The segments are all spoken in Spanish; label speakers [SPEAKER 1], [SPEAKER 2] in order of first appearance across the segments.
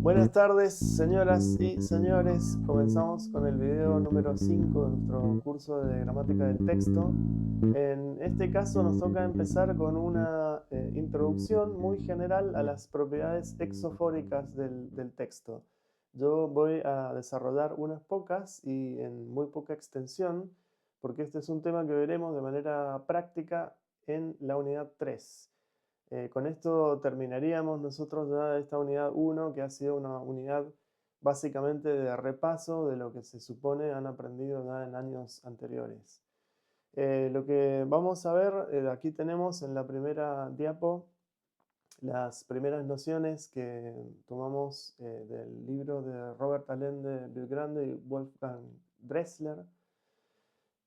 [SPEAKER 1] Buenas tardes, señoras y señores. Comenzamos con el video número 5 de nuestro curso de gramática del texto. En este caso nos toca empezar con una introducción muy general a las propiedades exofóricas del texto. Yo voy a desarrollar unas pocas y en muy poca extensión, porque este es un tema que veremos de manera práctica en la unidad 3. Con esto terminaríamos nosotros ya esta unidad 1, que ha sido una unidad básicamente de repaso de lo que se supone han aprendido ya en años anteriores. Lo que vamos a ver, aquí tenemos en la primera diapo las primeras nociones que tomamos del libro de Robert Allende Vilgrande y Wolfgang Dressler.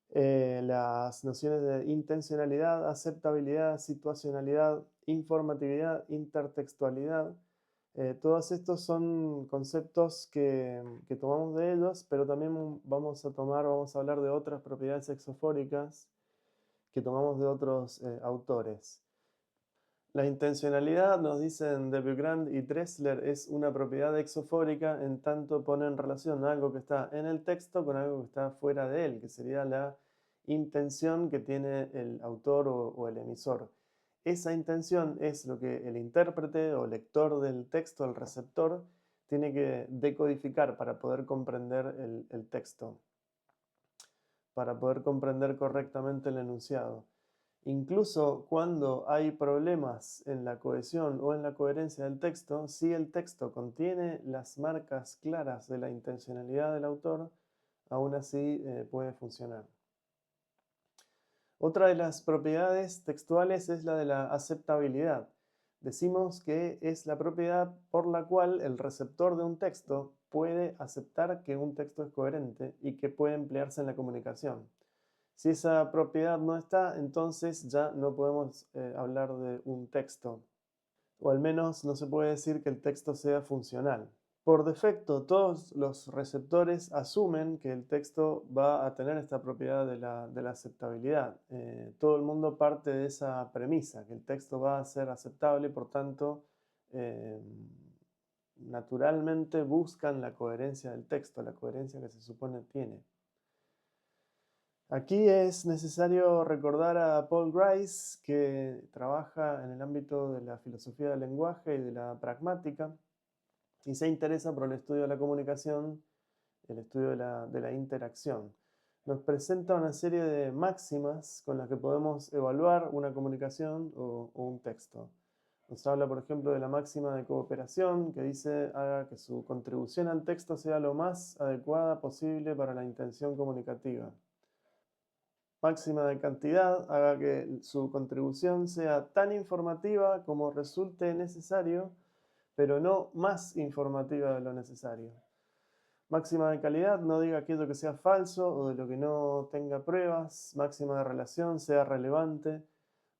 [SPEAKER 1] Las nociones de intencionalidad, aceptabilidad, situacionalidad, informatividad, intertextualidad. Todos estos son conceptos que tomamos de ellos, pero también vamos a hablar de otras propiedades exofóricas que tomamos de otros autores. La intencionalidad, nos dicen de Vigrand y Dressler, es una propiedad exofórica en tanto pone en relación algo que está en el texto con algo que está fuera de él, que sería la intención que tiene el autor o el emisor. Esa intención es lo que el intérprete o lector del texto, el receptor, tiene que decodificar para poder comprender el texto, para poder comprender correctamente el enunciado. Incluso cuando hay problemas en la cohesión o en la coherencia del texto, si el texto contiene las marcas claras de la intencionalidad del autor, aún así puede funcionar. Otra de las propiedades textuales es la de la aceptabilidad. Decimos que es la propiedad por la cual el receptor de un texto puede aceptar que un texto es coherente y que puede emplearse en la comunicación. Si esa propiedad no está, entonces ya no podemos hablar de un texto, o al menos no se puede decir que el texto sea funcional. Por defecto, todos los receptores asumen que el texto va a tener esta propiedad de la aceptabilidad. Todo el mundo parte de esa premisa, que el texto va a ser aceptable y por tanto eh, naturalmente buscan la coherencia del texto, la coherencia que se supone tiene. Aquí es necesario recordar a Paul Grice, que trabaja en el ámbito de la filosofía del lenguaje y de la pragmática, y se interesa por el estudio de la comunicación, el estudio de la interacción. Nos presenta una serie de máximas con las que podemos evaluar una comunicación o un texto. Nos habla, por ejemplo, de la máxima de cooperación, que dice haga que su contribución al texto sea lo más adecuada posible para la intención comunicativa. Máxima de cantidad, haga que su contribución sea tan informativa como resulte necesario, pero no más informativa de lo necesario. Máxima de calidad, no diga aquello que sea falso o de lo que no tenga pruebas. Máxima de relación, sea relevante.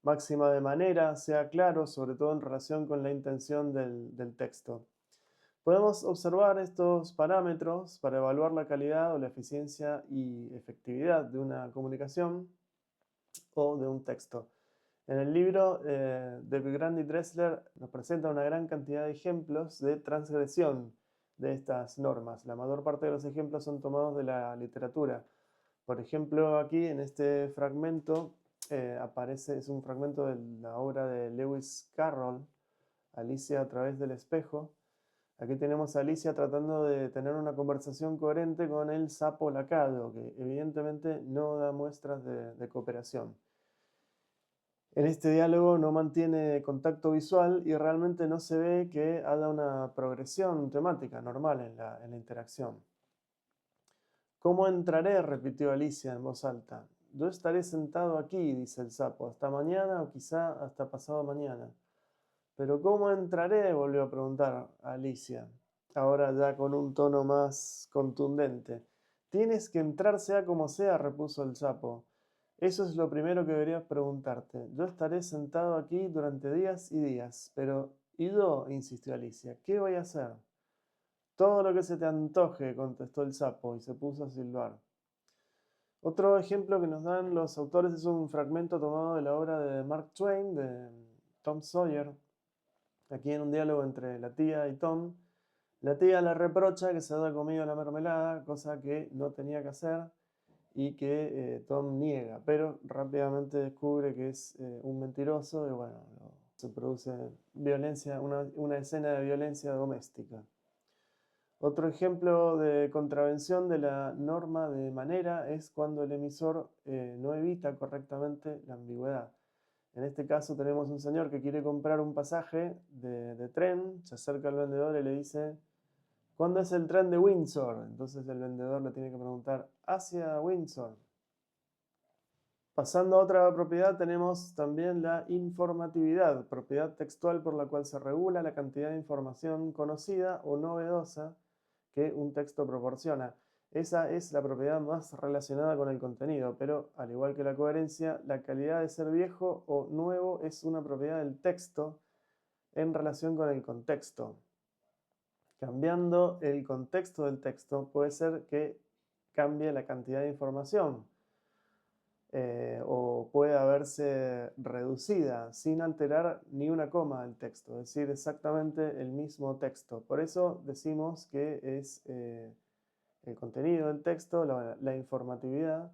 [SPEAKER 1] Máxima de manera, sea claro, sobre todo en relación con la intención del texto. Podemos observar estos parámetros para evaluar la calidad o la eficiencia y efectividad de una comunicación o de un texto. En el libro de Vigrand y Dressler nos presenta una gran cantidad de ejemplos de transgresión de estas normas. La mayor parte de los ejemplos son tomados de la literatura. Por ejemplo, aquí en este fragmento aparece, es un fragmento de la obra de Lewis Carroll, Alicia a través del espejo. Aquí tenemos a Alicia tratando de tener una conversación coherente con el sapo lacayo, que evidentemente no da muestras de cooperación. En este diálogo no mantiene contacto visual y realmente no se ve que haya una progresión temática normal en la interacción. ¿Cómo entraré?, repitió Alicia en voz alta. Yo estaré sentado aquí, dice el sapo, hasta mañana o quizá hasta pasado mañana. ¿Pero cómo entraré?, volvió a preguntar Alicia, ahora ya con un tono más contundente. Tienes que entrar sea como sea, repuso el sapo. Eso es lo primero que deberías preguntarte. Yo estaré sentado aquí durante días y días, pero ¿y yo?, insistió Alicia. ¿Qué voy a hacer? Todo lo que se te antoje, contestó el sapo y se puso a silbar. Otro ejemplo que nos dan los autores es un fragmento tomado de la obra de Mark Twain, de Tom Sawyer. Aquí en un diálogo entre la tía y Tom, la tía le reprocha que se haya comido la mermelada, cosa que no tenía que hacer y que Tom niega, pero rápidamente descubre que es un mentiroso y bueno, se produce violencia, una escena de violencia doméstica. Otro ejemplo de contravención de la norma de manera es cuando el emisor no evita correctamente la ambigüedad. En este caso tenemos un señor que quiere comprar un pasaje de tren, se acerca al vendedor y le dice: ¿cuándo es el tren de Windsor? Entonces el vendedor le tiene que preguntar: ¿hacia Windsor? Pasando a otra propiedad, tenemos también la informatividad, propiedad textual por la cual se regula la cantidad de información conocida o novedosa que un texto proporciona. Esa es la propiedad más relacionada con el contenido, pero al igual que la coherencia, la calidad de ser viejo o nuevo es una propiedad del texto en relación con el contexto. Cambiando el contexto del texto puede ser que cambie la cantidad de información. O puede haberse reducida sin alterar ni una coma del texto, es decir, exactamente el mismo texto. Por eso decimos que es el contenido del texto, la informatividad,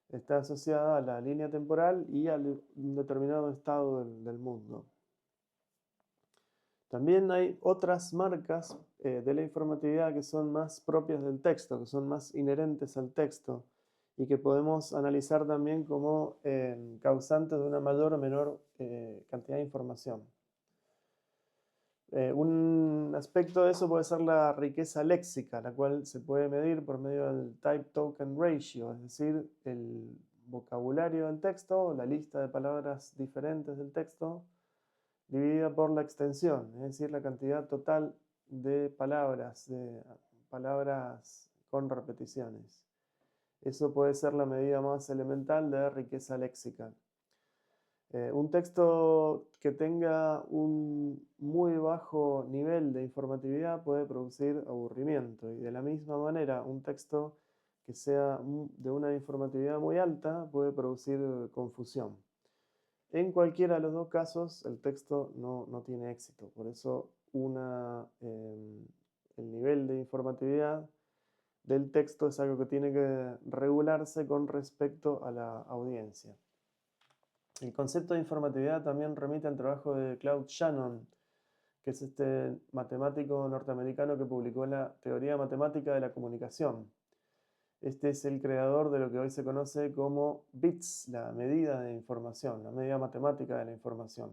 [SPEAKER 1] está asociada a la línea temporal y a un determinado estado del mundo. También hay otras marcas de la informatividad que son más propias del texto, que son más inherentes al texto y que podemos analizar también como causantes de una mayor o menor cantidad de información. Un aspecto de eso puede ser la riqueza léxica, la cual se puede medir por medio del Type Token Ratio, es decir, el vocabulario del texto, la lista de palabras diferentes del texto, dividida por la extensión, es decir, la cantidad total de palabras con repeticiones. Eso puede ser la medida más elemental de riqueza léxica. Un texto que tenga un muy bajo nivel de informatividad puede producir aburrimiento, y de la misma manera un texto que sea de una informatividad muy alta puede producir confusión. En cualquiera de los dos casos el texto no tiene éxito, por eso el nivel de informatividad del texto es algo que tiene que regularse con respecto a la audiencia. El concepto de informatividad también remite al trabajo de Claude Shannon, que es este matemático norteamericano que publicó la teoría matemática de la comunicación. Este es el creador de lo que hoy se conoce como bits, la medida de información, la medida matemática de la información.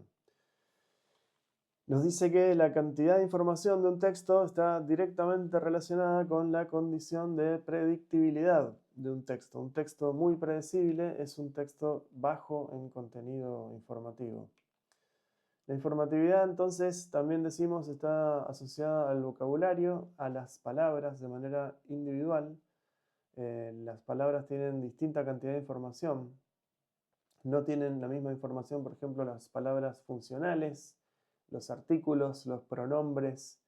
[SPEAKER 1] Nos dice que la cantidad de información de un texto está directamente relacionada con la condición de predictibilidad de un texto. Un texto muy predecible es un texto bajo en contenido informativo. La informatividad, entonces, también decimos, está asociada al vocabulario, a las palabras de manera individual. Las palabras tienen distinta cantidad de información. No tienen la misma información, por ejemplo, las palabras funcionales, los artículos, los pronombres,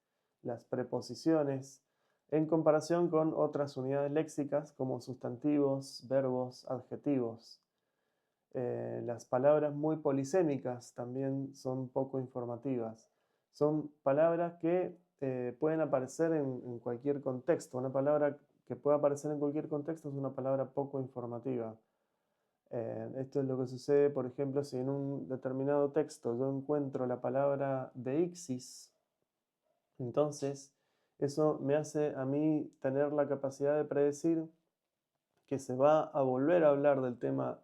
[SPEAKER 1] las preposiciones, en comparación con otras unidades léxicas como sustantivos, verbos, adjetivos. Las palabras muy polisémicas también son poco informativas. Son palabras que pueden aparecer en cualquier contexto. Una palabra que puede aparecer en cualquier contexto es una palabra poco informativa. Esto es lo que sucede, por ejemplo, si en un determinado texto yo encuentro la palabra deixis, entonces eso me hace a mí tener la capacidad de predecir que se va a volver a hablar del tema,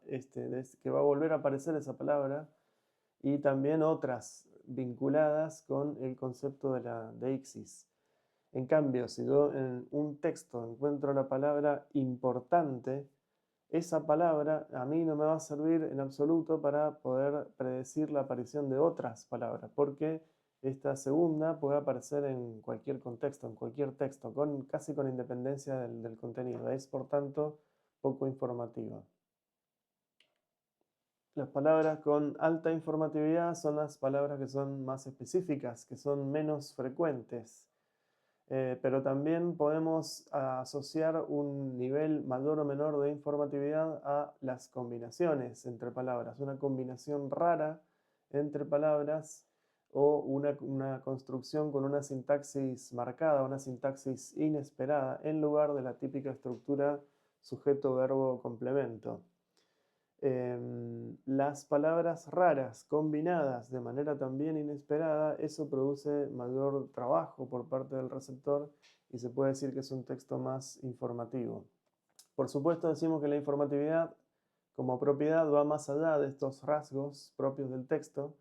[SPEAKER 1] que va a volver a aparecer esa palabra, y también otras vinculadas con el concepto de la deixis. En cambio, si yo en un texto encuentro la palabra importante, esa palabra a mí no me va a servir en absoluto para poder predecir la aparición de otras palabras, porque esta segunda puede aparecer en cualquier contexto, en cualquier texto, casi con independencia del contenido. Es, por tanto, poco informativa. Las palabras con alta informatividad son las palabras que son más específicas, que son menos frecuentes. pero también podemos asociar un nivel mayor o menor de informatividad a las combinaciones entre palabras. Una combinación rara entre palabras o una construcción con una sintaxis marcada, una sintaxis inesperada, en lugar de la típica estructura sujeto, verbo, complemento. Las palabras raras combinadas de manera también inesperada, eso produce mayor trabajo por parte del receptor y se puede decir que es un texto más informativo. Por supuesto, decimos que la informatividad como propiedad va más allá de estos rasgos propios del texto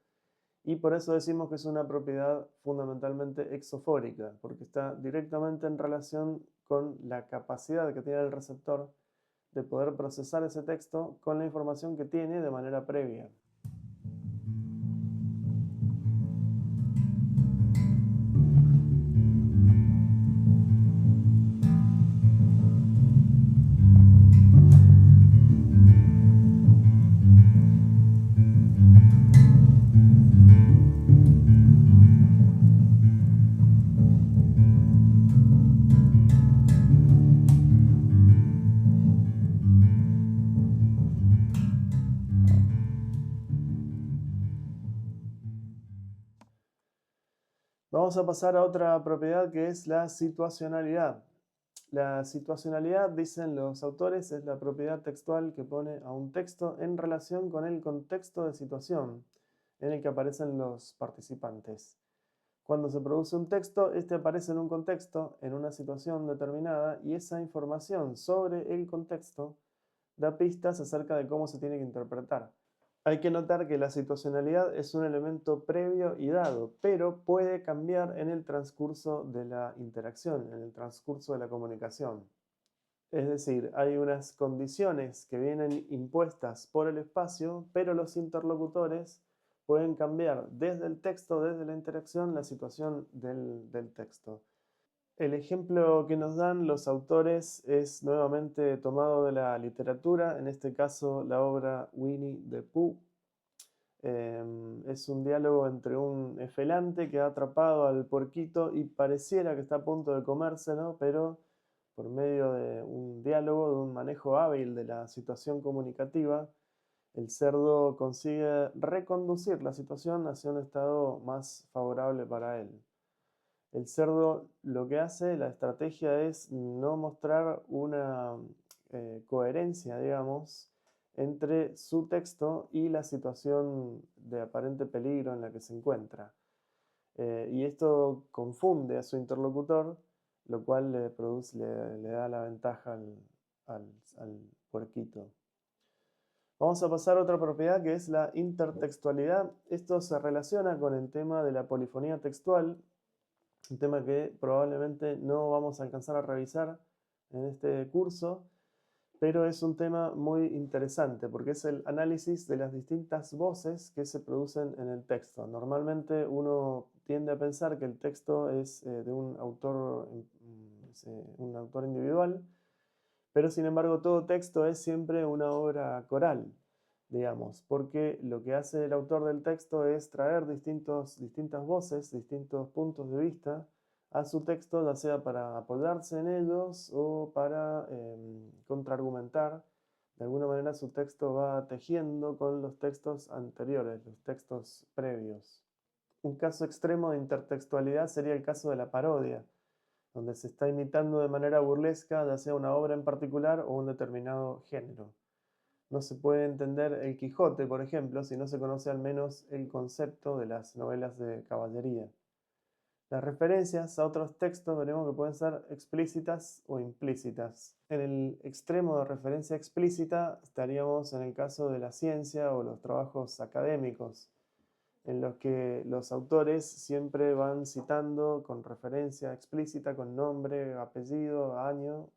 [SPEAKER 1] y por eso decimos que es una propiedad fundamentalmente exofórica, porque está directamente en relación con la capacidad que tiene el receptor de poder procesar ese texto con la información que tiene de manera previa. Vamos a pasar a otra propiedad que es la situacionalidad. La situacionalidad, dicen los autores, es la propiedad textual que pone a un texto en relación con el contexto de situación en el que aparecen los participantes. Cuando se produce un texto, este aparece en un contexto, en una situación determinada, y esa información sobre el contexto da pistas acerca de cómo se tiene que interpretar. Hay que notar que la situacionalidad es un elemento previo y dado, pero puede cambiar en el transcurso de la interacción, en el transcurso de la comunicación. Es decir, hay unas condiciones que vienen impuestas por el espacio, pero los interlocutores pueden cambiar desde el texto, desde la interacción, la situación del texto. El ejemplo que nos dan los autores es nuevamente tomado de la literatura, en este caso la obra Winnie the Pooh. Es un diálogo entre un efelante que ha atrapado al puerquito y pareciera que está a punto de comérselo, pero por medio de un diálogo, de un manejo hábil de la situación comunicativa, el cerdo consigue reconducir la situación hacia un estado más favorable para él. El cerdo lo que hace, la estrategia es no mostrar una coherencia, digamos, entre su texto y la situación de aparente peligro en la que se encuentra. Y esto confunde a su interlocutor, lo cual le da la ventaja al puerquito. Vamos a pasar a otra propiedad que es la intertextualidad. Esto se relaciona con el tema de la polifonía textual, un tema que probablemente no vamos a alcanzar a revisar en este curso, pero es un tema muy interesante porque es el análisis de las distintas voces que se producen en el texto. Normalmente uno tiende a pensar que el texto es de un autor individual, pero sin embargo todo texto es siempre una obra coral, digamos, porque lo que hace el autor del texto es traer distintas voces, distintos puntos de vista a su texto, ya sea para apoyarse en ellos o para contraargumentar. De alguna manera su texto va tejiendo con los textos anteriores, los textos previos. Un caso extremo de intertextualidad sería el caso de la parodia, donde se está imitando de manera burlesca ya sea una obra en particular o un determinado género. No se puede entender El Quijote, por ejemplo, si no se conoce al menos el concepto de las novelas de caballería. Las referencias a otros textos veremos que pueden ser explícitas o implícitas. En el extremo de referencia explícita estaríamos en el caso de la ciencia o los trabajos académicos, en los que los autores siempre van citando con referencia explícita, con nombre, apellido, año,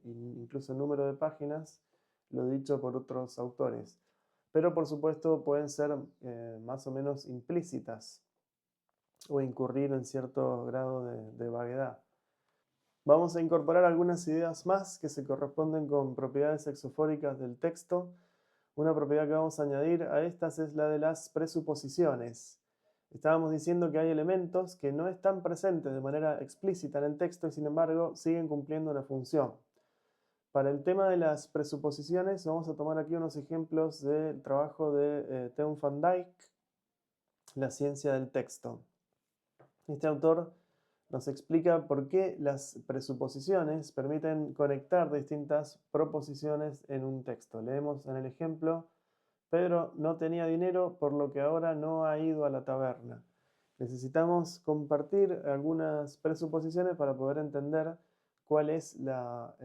[SPEAKER 1] incluso número de páginas, lo dicho por otros autores. Pero por supuesto pueden ser más o menos implícitas o incurrir en cierto grado de vaguedad. Vamos a incorporar algunas ideas más que se corresponden con propiedades exofóricas del texto. Una propiedad que vamos a añadir a estas es la de las presuposiciones. Estábamos diciendo que hay elementos que no están presentes de manera explícita en el texto y sin embargo siguen cumpliendo una función. Para el tema de las presuposiciones vamos a tomar aquí unos ejemplos del trabajo de Teun van Dijk, La ciencia del texto. Este autor nos explica por qué las presuposiciones permiten conectar distintas proposiciones en un texto. Leemos en el ejemplo: Pedro no tenía dinero, por lo que ahora no ha ido a la taberna. Necesitamos compartir algunas presuposiciones para poder entender cuál es la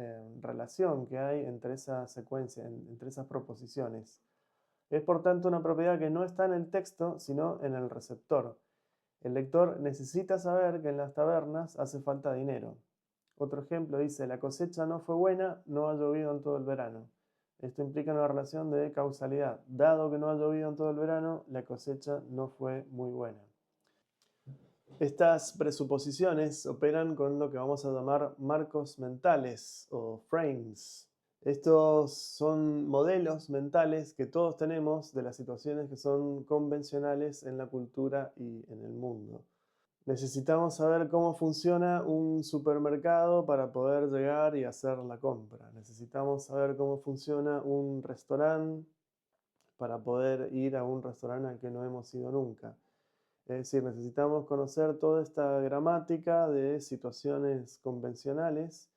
[SPEAKER 1] relación que hay entre esa secuencia, entre esas proposiciones. Es por tanto una propiedad que no está en el texto, sino en el receptor. El lector necesita saber que en las tabernas hace falta dinero. Otro ejemplo dice: la cosecha no fue buena, no ha llovido en todo el verano. Esto implica una relación de causalidad. Dado que no ha llovido en todo el verano, la cosecha no fue muy buena. Estas presuposiciones operan con lo que vamos a llamar marcos mentales o frames. Estos son modelos mentales que todos tenemos de las situaciones que son convencionales en la cultura y en el mundo. Necesitamos saber cómo funciona un supermercado para poder llegar y hacer la compra. Necesitamos saber cómo funciona un restaurante para poder ir a un restaurante al que no hemos ido nunca. Es decir, necesitamos conocer toda esta gramática de situaciones convencionales.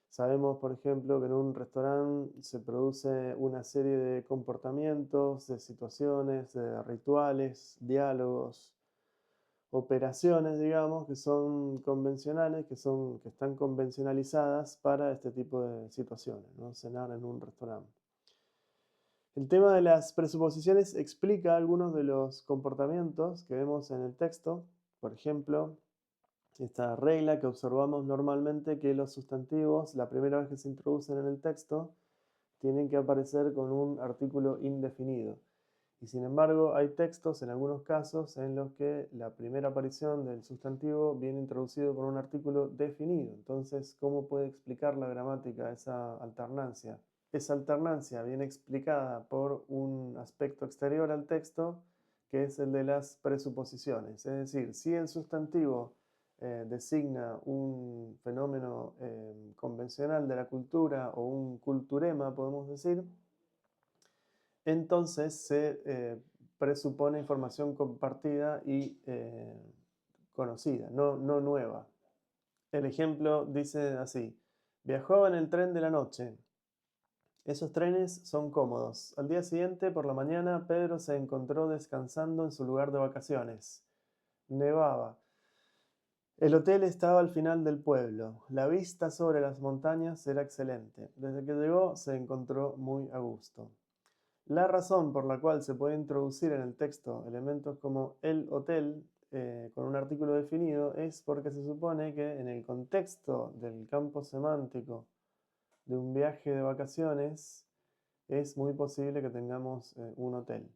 [SPEAKER 1] Sabemos, por ejemplo, que en un restaurante se produce una serie de comportamientos, de situaciones, de rituales, diálogos, operaciones, digamos, que son convencionales, que están convencionalizadas para este tipo de situaciones, ¿no? Cenar en un restaurante. El tema de las presuposiciones explica algunos de los comportamientos que vemos en el texto. Por ejemplo, esta regla que observamos normalmente, que los sustantivos, la primera vez que se introducen en el texto, tienen que aparecer con un artículo indefinido. Y sin embargo, hay textos en algunos casos en los que la primera aparición del sustantivo viene introducido con un artículo definido. Entonces, ¿cómo puede explicar la gramática esa alternancia? Esa alternancia viene explicada por un aspecto exterior al texto, que es el de las presuposiciones. Es decir, si el sustantivo designa un fenómeno convencional de la cultura o un culturema, podemos decir, entonces se presupone información compartida y conocida, no nueva. El ejemplo dice así: viajó en el tren de la noche. Esos trenes son cómodos. Al día siguiente, por la mañana, Pedro se encontró descansando en su lugar de vacaciones. Nevaba. El hotel estaba al final del pueblo. La vista sobre las montañas era excelente. Desde que llegó, se encontró muy a gusto. La razón por la cual se puede introducir en el texto elementos como el hotel con un artículo definido es porque se supone que en el contexto del campo semántico de un viaje de vacaciones es muy posible que tengamos un hotel.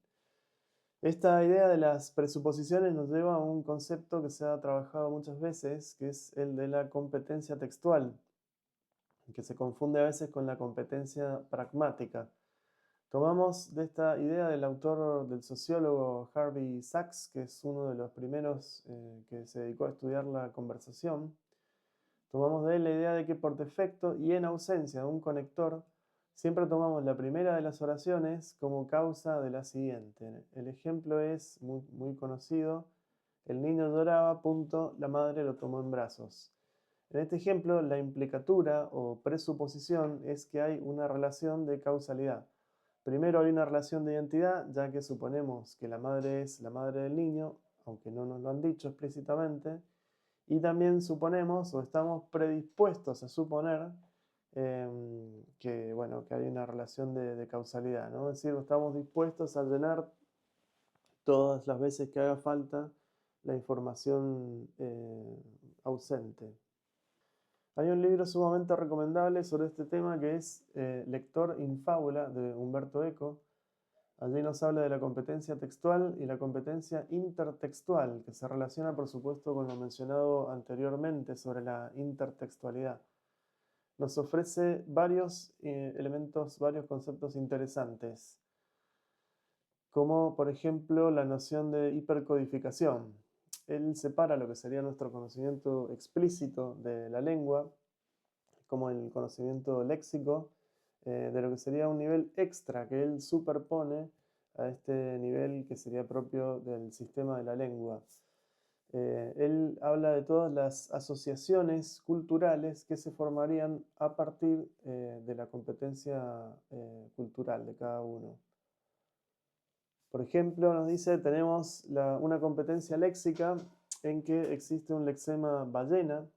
[SPEAKER 1] Esta idea de las presuposiciones nos lleva a un concepto que se ha trabajado muchas veces, que es el de la competencia textual, que se confunde a veces con la competencia pragmática. Tomamos de esta idea del autor, del sociólogo Harvey Sachs, que es uno de los primeros que se dedicó a estudiar la conversación. Tomamos de él la idea de que por defecto y en ausencia de un conector, siempre tomamos la primera de las oraciones como causa de la siguiente. El ejemplo es muy conocido: el niño lloraba, punto, la madre lo tomó en brazos. En este ejemplo, la implicatura o presuposición es que hay una relación de causalidad. Primero hay una relación de identidad, ya que suponemos que la madre es la madre del niño, aunque no nos lo han dicho explícitamente. Y también suponemos o estamos predispuestos a suponer que hay una relación de causalidad, ¿no? Es decir, estamos dispuestos a llenar todas las veces que haga falta la información ausente. Hay un libro sumamente recomendable sobre este tema que es Lector in Fábula, de Umberto Eco. Allí nos habla de la competencia textual y la competencia intertextual, que se relaciona, por supuesto, con lo mencionado anteriormente sobre la intertextualidad. Nos ofrece varios elementos, varios conceptos interesantes. como por ejemplo la noción de hipercodificación. Él separa lo que sería nuestro conocimiento explícito de la lengua, como el conocimiento léxico, de lo que sería un nivel extra que él superpone a este nivel que sería propio del sistema de la lengua. Él habla de todas las asociaciones culturales que se formarían a partir de la competencia cultural de cada uno. Por ejemplo, nos dice, tenemos una competencia léxica en que existe un lexema ballena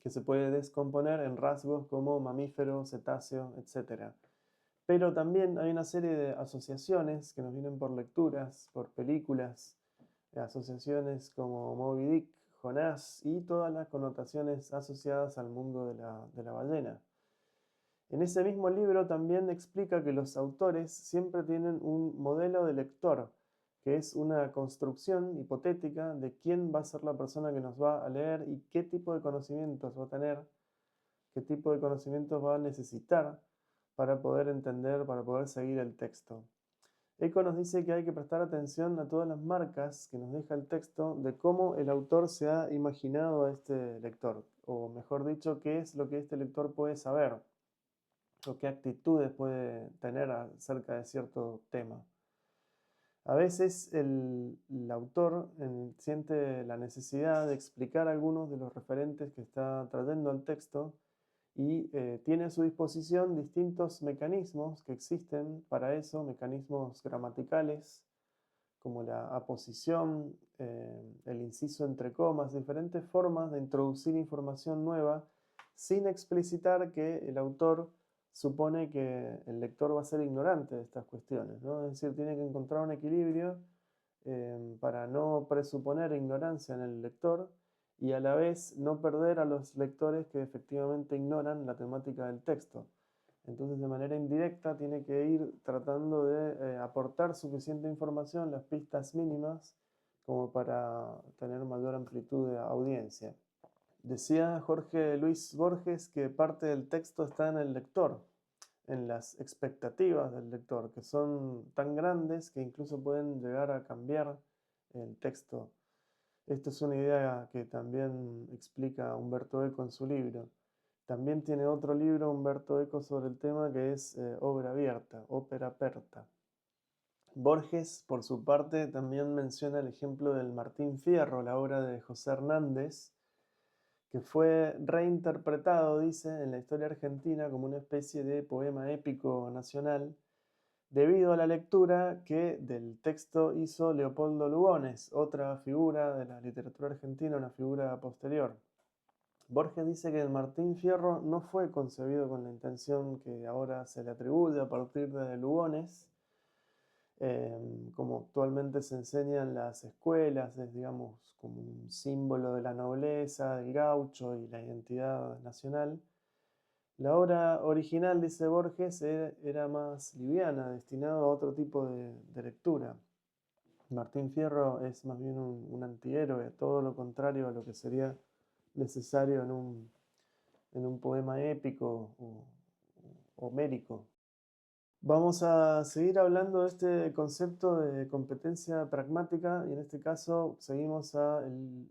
[SPEAKER 1] que se puede descomponer en rasgos como mamífero, cetáceo, etc. Pero también hay una serie de asociaciones que nos vienen por lecturas, por películas, asociaciones como Moby Dick, Jonás y todas las connotaciones asociadas al mundo de la ballena. En ese mismo libro también explica que los autores siempre tienen un modelo de lector, que es una construcción hipotética de quién va a ser la persona que nos va a leer y qué tipo de conocimientos va a tener, qué tipo de conocimientos va a necesitar para poder entender, para poder seguir el texto. Eco nos dice que hay que prestar atención a todas las marcas que nos deja el texto de cómo el autor se ha imaginado a este lector, o mejor dicho, qué es lo que este lector puede saber o qué actitudes puede tener acerca de cierto tema. A veces el autor siente la necesidad de explicar algunos de los referentes que está trayendo al texto y tiene a su disposición distintos mecanismos que existen para eso, mecanismos gramaticales, como la aposición, el inciso entre comas, diferentes formas de introducir información nueva sin explicitar que el autor supone que el lector va a ser ignorante de estas cuestiones, ¿no? Es decir, tiene que encontrar un equilibrio para no presuponer ignorancia en el lector y a la vez no perder a los lectores que efectivamente ignoran la temática del texto. Entonces, de manera indirecta, tiene que ir tratando de aportar suficiente información, las pistas mínimas, como para tener mayor amplitud de audiencia. Decía Jorge Luis Borges que parte del texto está en el lector, en las expectativas del lector, que son tan grandes que incluso pueden llegar a cambiar el texto. Esta es una idea que también explica Umberto Eco en su libro. También tiene otro libro, Umberto Eco, sobre el tema que es Obra Abierta, Ópera Aperta. Borges, por su parte, también menciona el ejemplo del Martín Fierro, la obra de José Hernández, que fue reinterpretado, dice, en la historia argentina como una especie de poema épico nacional, debido a la lectura que del texto hizo Leopoldo Lugones, otra figura de la literatura argentina, una figura posterior. Borges dice que el Martín Fierro no fue concebido con la intención que ahora se le atribuye a partir de Lugones, como actualmente se enseña en las escuelas, es digamos como un símbolo de la nobleza, del gaucho y la identidad nacional. La obra original, dice Borges, era más liviana, destinada a otro tipo de lectura. Martín Fierro es más bien un antihéroe, todo lo contrario a lo que sería necesario en un poema épico o homérico. Vamos a seguir hablando de este concepto de competencia pragmática y en este caso seguimos a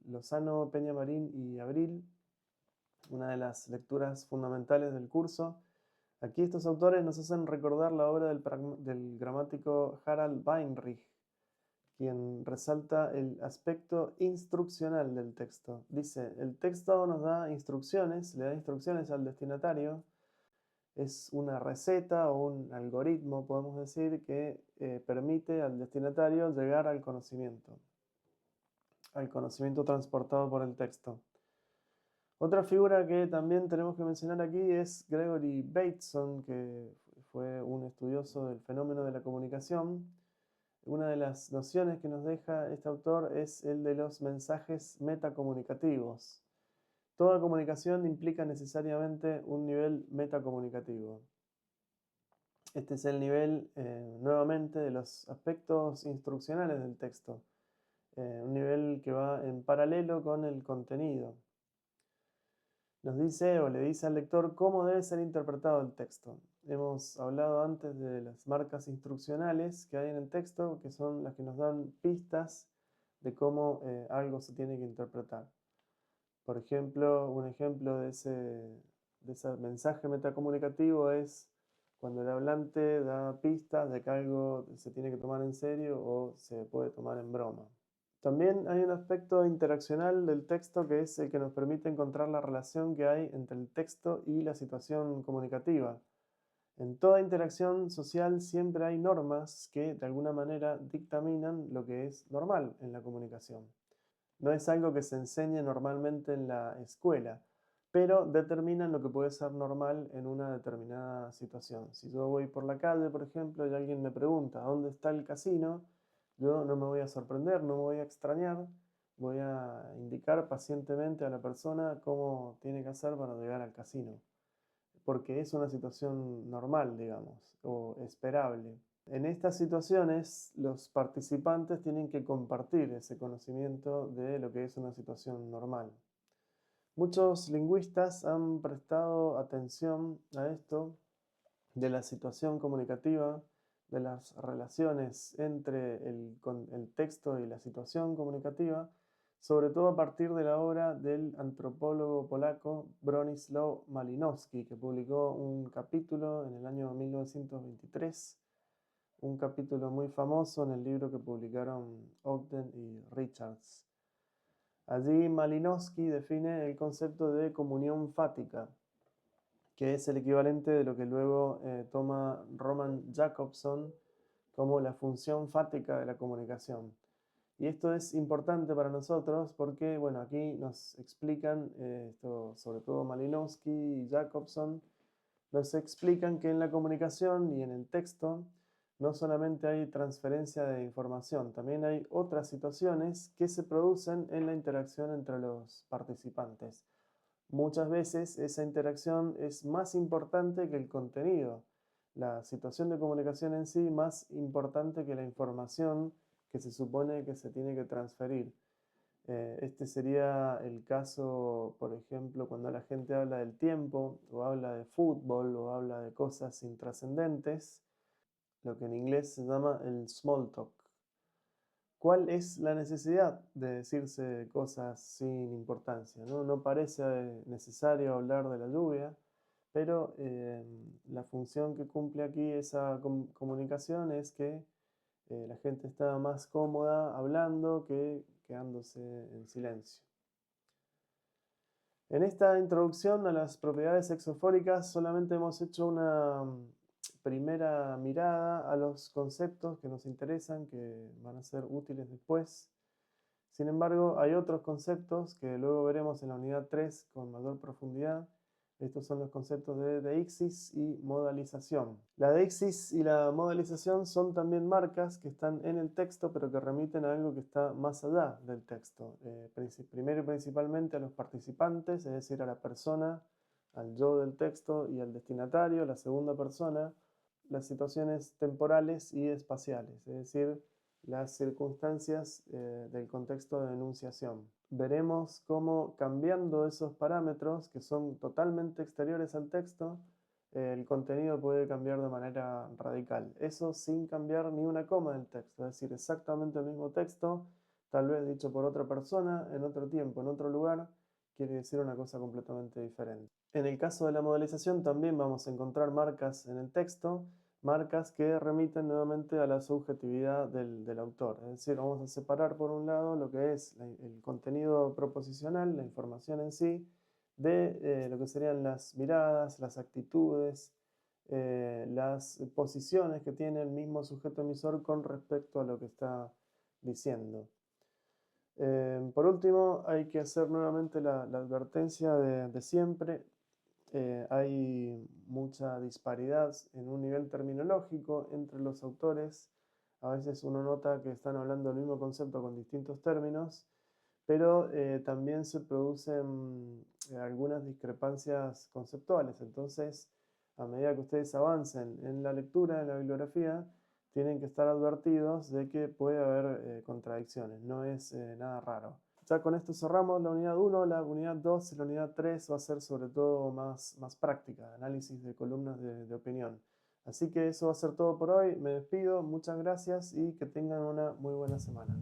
[SPEAKER 1] Lozano, Peñamarín y Abril, una de las lecturas fundamentales del curso. Aquí estos autores nos hacen recordar la obra del gramático Harald Weinrich, quien resalta el aspecto instruccional del texto. Dice, el texto nos da instrucciones, le da instrucciones al destinatario, es una receta o un algoritmo, podemos decir, que permite al destinatario llegar al conocimiento transportado por el texto. Otra figura que también tenemos que mencionar aquí es Gregory Bateson, que fue un estudioso del fenómeno de la comunicación. Una de las nociones que nos deja este autor es el de los mensajes metacomunicativos. Toda comunicación implica necesariamente un nivel metacomunicativo. Este es el nivel, nuevamente, de los aspectos instruccionales del texto. Un nivel que va en paralelo con el contenido. nos dice o le dice al lector cómo debe ser interpretado el texto. Hemos hablado antes de las marcas instruccionales que hay en el texto, que son las que nos dan pistas de cómo algo se tiene que interpretar. Por ejemplo, un ejemplo de ese mensaje metacomunicativo es cuando el hablante da pistas de que algo se tiene que tomar en serio o se puede tomar en broma. También hay un aspecto interaccional del texto que es el que nos permite encontrar la relación que hay entre el texto y la situación comunicativa. En toda interacción social siempre hay normas que de alguna manera dictaminan lo que es normal en la comunicación. No es algo que se enseñe normalmente en la escuela, pero determinan lo que puede ser normal en una determinada situación. Si yo voy por la calle, por ejemplo, y alguien me pregunta dónde está el casino, yo no me voy a sorprender, no me voy a extrañar, voy a indicar pacientemente a la persona cómo tiene que hacer para llegar al casino, porque es una situación normal, digamos, o esperable. En estas situaciones, los participantes tienen que compartir ese conocimiento de lo que es una situación normal. Muchos lingüistas han prestado atención a esto de la situación comunicativa, de las relaciones entre el texto y la situación comunicativa, sobre todo a partir de la obra del antropólogo polaco Bronisław Malinowski, que publicó un capítulo en el año 1923, un capítulo muy famoso en el libro que publicaron Ogden y Richards. Allí Malinowski define el concepto de comunión fática, que es el equivalente de lo que luego toma Roman Jakobson como la función fática de la comunicación. Y esto es importante para nosotros porque, bueno, aquí nos explican, esto, sobre todo Malinowski y Jacobson, nos explican que en la comunicación y en el texto no solamente hay transferencia de información, también hay otras situaciones que se producen en la interacción entre los participantes. Muchas veces esa interacción es más importante que el contenido, la situación de comunicación en sí más importante que la información que se supone que se tiene que transferir. Este sería el caso, por ejemplo, cuando la gente habla del tiempo, o habla de fútbol, o habla de cosas intrascendentes, lo que en inglés se llama el small talk. ¿Cuál es la necesidad de decirse cosas sin importancia? No parece necesario hablar de la lluvia, pero la función que cumple aquí esa comunicación es que la gente está más cómoda hablando que quedándose en silencio. En esta introducción a las propiedades exofóricas solamente hemos hecho una primera mirada a los conceptos que nos interesan, que van a ser útiles después. Sin embargo, hay otros conceptos que luego veremos en la unidad 3 con mayor profundidad. Estos son los conceptos de deixis y modalización. La deixis y la modalización son también marcas que están en el texto, pero que remiten a algo que está más allá del texto. Primero y principalmente a los participantes, es decir, a la persona, al yo del texto y al destinatario, la segunda persona, las situaciones temporales y espaciales, es decir, las circunstancias del contexto de enunciación. Veremos cómo cambiando esos parámetros que son totalmente exteriores al texto, el contenido puede cambiar de manera radical. Eso sin cambiar ni una coma del texto, es decir, exactamente el mismo texto, tal vez dicho por otra persona, en otro tiempo, en otro lugar, quiere decir una cosa completamente diferente. En el caso de la modelización también vamos a encontrar marcas en el texto, marcas que remiten nuevamente a la subjetividad del autor. Es decir, vamos a separar por un lado lo que es el contenido proposicional, la información en sí, de lo que serían las miradas, las actitudes, las posiciones que tiene el mismo sujeto emisor con respecto a lo que está diciendo. Por último, hay que hacer nuevamente la advertencia de siempre. Hay mucha disparidad en un nivel terminológico entre los autores. A veces uno nota que están hablando del mismo concepto con distintos términos, pero también se producen algunas discrepancias conceptuales. Entonces, a medida que ustedes avancen en la lectura, en la bibliografía, tienen que estar advertidos de que puede haber contradicciones, no es nada raro. ya con esto cerramos la unidad 1, la unidad 2 y la unidad 3 va a ser sobre todo más práctica, análisis de columnas de opinión. Así que eso va a ser todo por hoy. Me despido, muchas gracias y que tengan una muy buena semana.